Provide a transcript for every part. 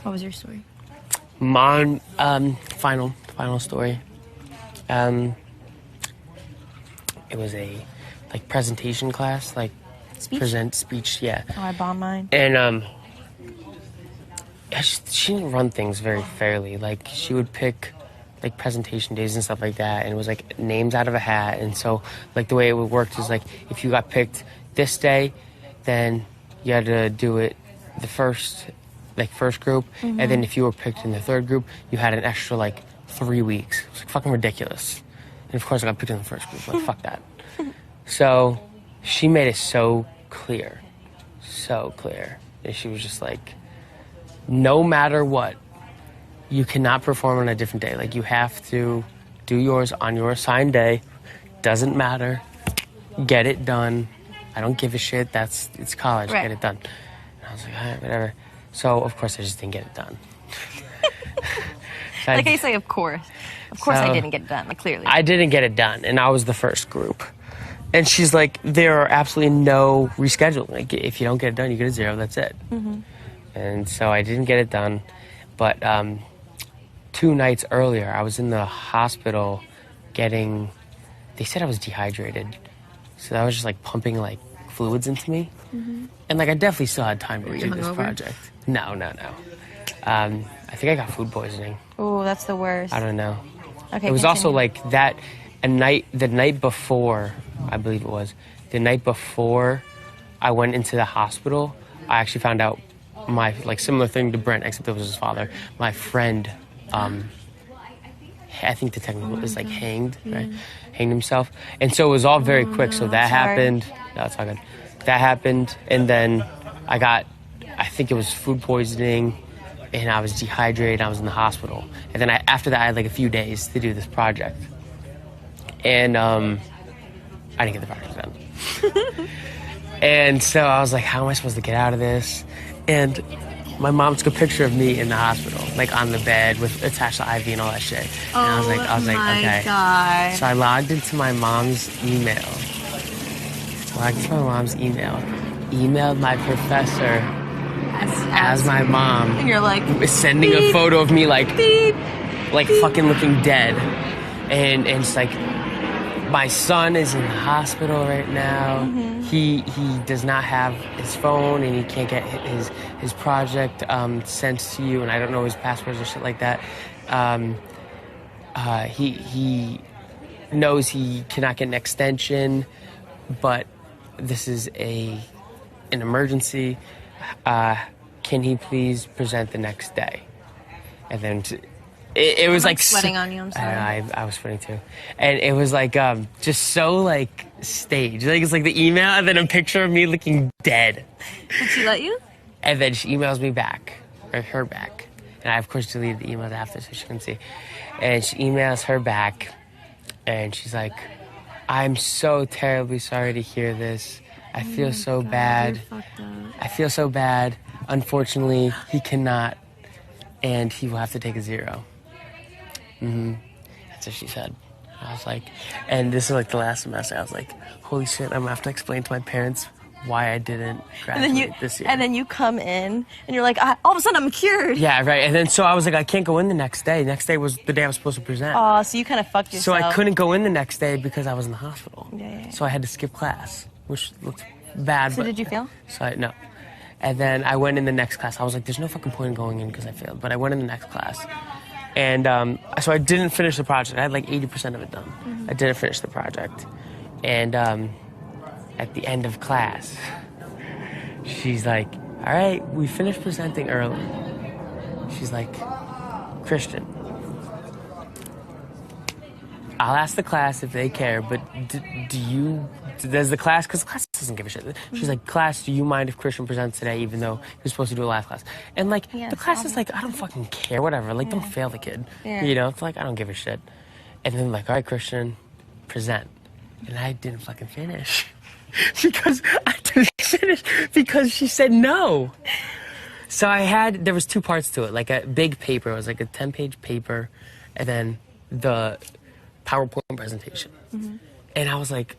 What was your story? Mine, final story. It was a, like, presentation class, like, speech, yeah. Oh, I bombed mine. And, she didn't run things very fairly. Like, she would pick, like, presentation days and stuff like that, and it was, like, names out of a hat. And so, like, the way it would work is, like, if you got picked this day, then you had to do it the first group, and then if you were picked in the third group, you had an extra, like, 3 weeks. It was, like, fucking ridiculous. And, of course, I got picked in the first group. Like, fuck that. So, she made it so clear. And she was just like, no matter what, you cannot perform on a different day. Like, you have to do yours on your assigned day. Doesn't matter. Get it done. I don't give a shit. It's college. Right. Get it done. And I was like, all right, whatever. So, of course, I just didn't get it done. Like I say, of course. Of course I didn't get it done, like, clearly. I didn't get it done, and I was the first group. And she's like, there are absolutely no rescheduling. Like, if you don't get it done, you get a 0, that's it. And so I didn't get it done. But 2 nights earlier, I was in the hospital getting, they said I was dehydrated. So that was just, like, pumping, like, fluids into me. And, like, I definitely still had time to do this project. No. I think I got food poisoning. Oh, that's the worst. I don't know. Okay, it was also, like, the night before, I believe it was, the night before I went into the hospital, I actually found out my, like, similar thing to Brent, except it was his father. My friend, I think the technical is, like, hanged, right? Hanged himself. And so it was all very quick. So that happened. No, it's all good. That happened. And then I think it was food poisoning, and I was dehydrated. I was in the hospital. And then after that, I had, like, a few days to do this project. And I didn't get the project done. And so I was like, how am I supposed to get out of this? And my mom took a picture of me in the hospital, like, on the bed with attached to IV and all that shit. And I was like, okay. God. So I logged into my mom's email. Emailed my professor as my mom. And you're like, sending beep, a photo of me, like, beep, like beep. fucking looking dead. And it's like, my son is in the hospital right now. He does not have his phone, and he can't get his project sent to you, and I don't know his passwords or shit like that. He knows he cannot get an extension, but this is an emergency. Can he please present the next day? And then it was like sweating on you. I'm sorry. I was sweating too, and it was like just so, like, staged. Like, it's like the email and then a picture of me looking dead. Did she let you? And then she emails me back, or her back, and I of course deleted the emails after so she couldn't see. And she emails her back, and she's like, "I'm so terribly sorry to hear this. I feel so bad. I feel so bad. Unfortunately, he cannot, and he will have to take a 0." That's what she said. I was like, and this is like the last semester, I was like, holy shit, I'm gonna have to explain to my parents why I didn't graduate this year. And then you come in, and you're like, all of a sudden I'm cured. Yeah, right. And then so I was like, I can't go in the next day. Next day was the day I was supposed to present. Oh, so you kind of fucked So yourself. I couldn't go in the next day because I was in the hospital. Yeah. So I had to skip class, which looked bad. So did you fail? No. And then I went in the next class. I was like, there's no fucking point in going in because I failed. But I went in the next class. And so I didn't finish the project. I had like 80% of it done. I didn't finish the project. And at the end of class, she's like, all right, we finished presenting early. She's like, Christian, I'll ask the class if they care, but does the class, because the class doesn't give a shit. She's like, class, do you mind if Christian presents today, even though he was supposed to do it last class? And, like, the class is like, I don't fucking care, whatever. Like, don't fail the kid. You know, it's like, I don't give a shit. And then, like, all right, Christian, present. And I didn't fucking finish. Because I didn't finish because she said no. So there was 2 parts to it. Like, a big paper. It was like a 10-page paper. And then the PowerPoint presentation. And I was like,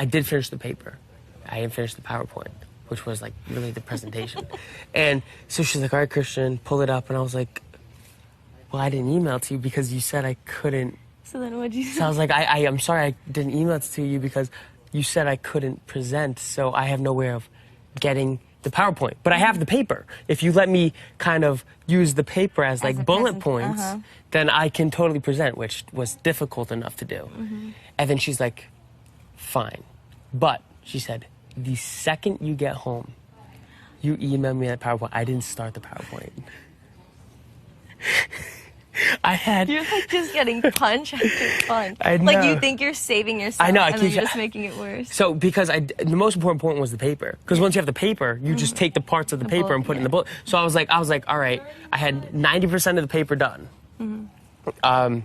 I did finish the paper. I didn't finish the PowerPoint. which was like really the presentation. And so she's like, all right, Christian, pull it up. And I was like, well, I didn't email it to you because you said I couldn't. So then what'd you say? So I was like, I'm sorry I didn't email it to you because you said I couldn't present, so I have no way of getting the PowerPoint. But I have the paper. If you let me kind of use the paper as like bullet points, then I can totally present, which was difficult enough to do. And then she's like, fine. But she said, the second you get home, you email me that PowerPoint. I didn't start the PowerPoint. You're like just getting punch after punch. I know. Like you think you're saving yourself, I know, and then you're just making it worse. So because the most important point was the paper. Because once you have the paper, you just take the parts of the paper and put it in the book. So I was like, all right, I had 90% of the paper done, and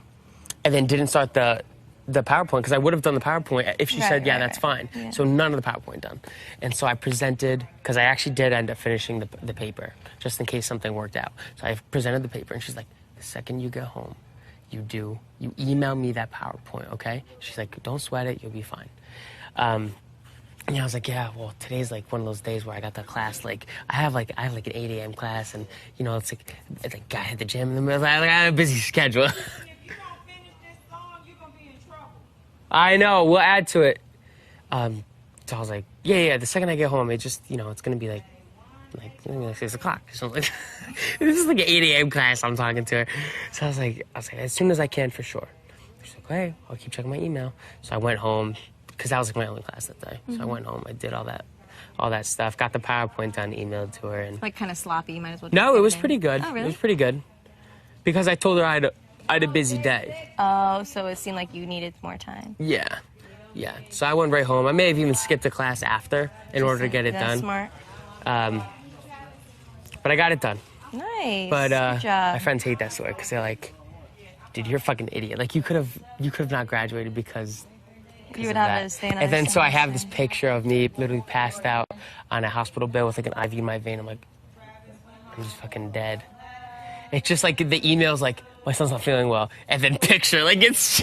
then didn't start the PowerPoint because I would have done the PowerPoint if she said, that's fine. Yeah. So none of the PowerPoint done. And so I presented, because I actually did end up finishing the paper, just in case something worked out. So I presented the paper, and she's like, the second you get home, you email me that PowerPoint, okay? She's like, don't sweat it, you'll be fine. And I was like, yeah, well, today's like one of those days where I got the class, like, I have like an 8 a.m. class, and, you know, it's like, guy at the gym in the middle, I have a busy schedule. I know, we'll add to it. So I was like, yeah, the second I get home, it just, you know, it's going to be like 6 o'clock. So like, this is like an 8 a.m. class I'm talking to her. So I was like, as soon as I can, for sure. She's like, okay, I'll keep checking my email. So I went home, because that was like my only class that day. So I went home, I did all that stuff, got the PowerPoint done, emailed to her. And like kind of sloppy, you might as well. No, it was pretty good. Oh, really? It was pretty good. Because I told her I had a busy day. Oh, so it seemed like you needed more time. Yeah. So I went right home. I may have even skipped a class after in order to get it done. Smart. But I got it done. Nice. But Good job. my friends hate that story because they're like, dude, you're a fucking idiot. Like, you could have not graduated because you would have to stay another And then so I have semester. this picture of me literally passed out on a hospital bed with like an IV in my vein. I'm like, I'm just fucking dead. It's just like the email's like, my son's not feeling well. And then picture, like it's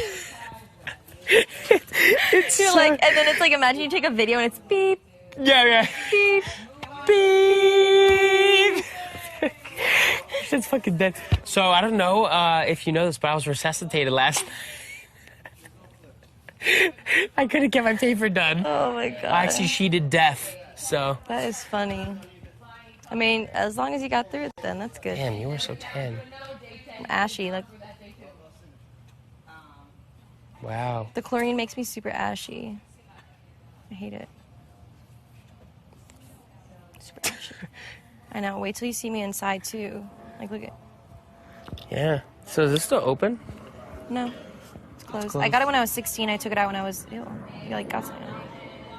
You're so, like, and then it's like, imagine you take a video and it's beep, yeah. beep. Beep. Shit's fucking dead. So I don't know if you know this, but I was resuscitated last night. I couldn't get my paper done. Oh my god. I actually cheated death, so. That is funny. I mean, as long as you got through it, then that's good. Damn, you were so tan. I'm ashy, like Wow. the chlorine makes me super ashy. I hate it. Super ashy. I know. Wait till you see me inside too. Like, look at. Yeah. So is this still open? No, it's closed. I got it when I was 16. I took it out when I was. Ew, you like got something.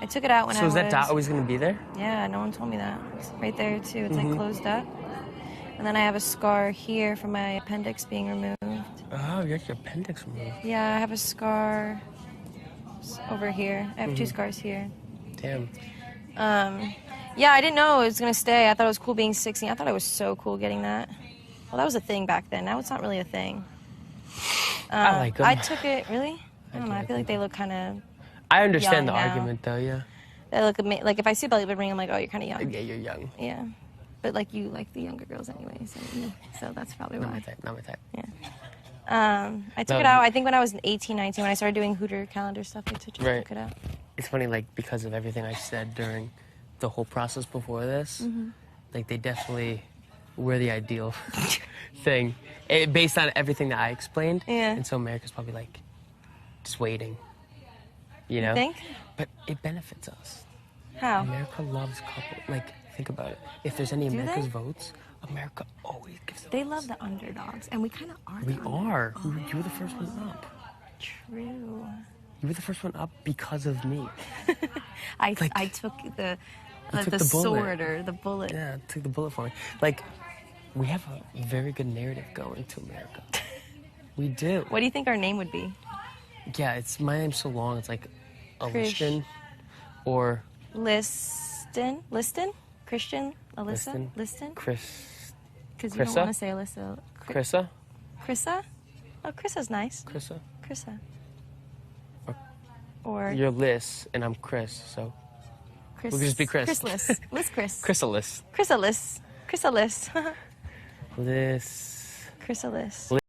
I took it out when I was. So is that dot always gonna be there? Yeah, no one told me that. It's right there too. It's like closed up. And then I have a scar here from my appendix being removed. Oh, you got your appendix removed. Yeah, I have a scar over here. I have 2 scars here. Damn. Yeah, I didn't know it was gonna stay. I thought it was cool being 16. I thought it was so cool getting that. Well, that was a thing back then. Now it's not really a thing. I like them. I took it, really? I don't know. I feel like they look kind of. I understand the young now. argument, though. Yeah. They look like if I see a belly button ring, I'm like, oh, you're kind of young. Yeah, you're young. Yeah, but like you like the younger girls anyway, so that's probably why. Not my type. Yeah. I took it out. I think when I was 18, 19, when I started doing Hooter calendar stuff, I took it out. It's funny, like, because of everything I said during the whole process before this, like, they definitely were the ideal thing, based on everything that I explained. Yeah. And so America's probably like, just waiting, you know? You think? But it benefits us. How? America loves couple. Like, think about it. If there's any America's votes, America always gives them. They love the underdogs, and we kind of are. We are. You were the first one up. True. You were the first one up because of me. I took the took the bullet. sword or the bullet. Yeah, took the bullet for me. Like, we have a very good narrative going to America. We do. What do you think our name would be? Yeah, my name's so long. It's like Krish. Alyssa or Liston? Christian? Alyssa? Liston? Chris. Because you don't Chrisa? want to say Alyssa. Chrisa? Chrisa? Oh, Chrisa's nice. Chrisa? Chrisa. Or You're Liz and I'm Chris, so Chris. We could just be Chris. Chrisalyss. Liz Chris. Chrisalyss. Chrisalyss. Chrisalyss. Liss. Chrisalyss.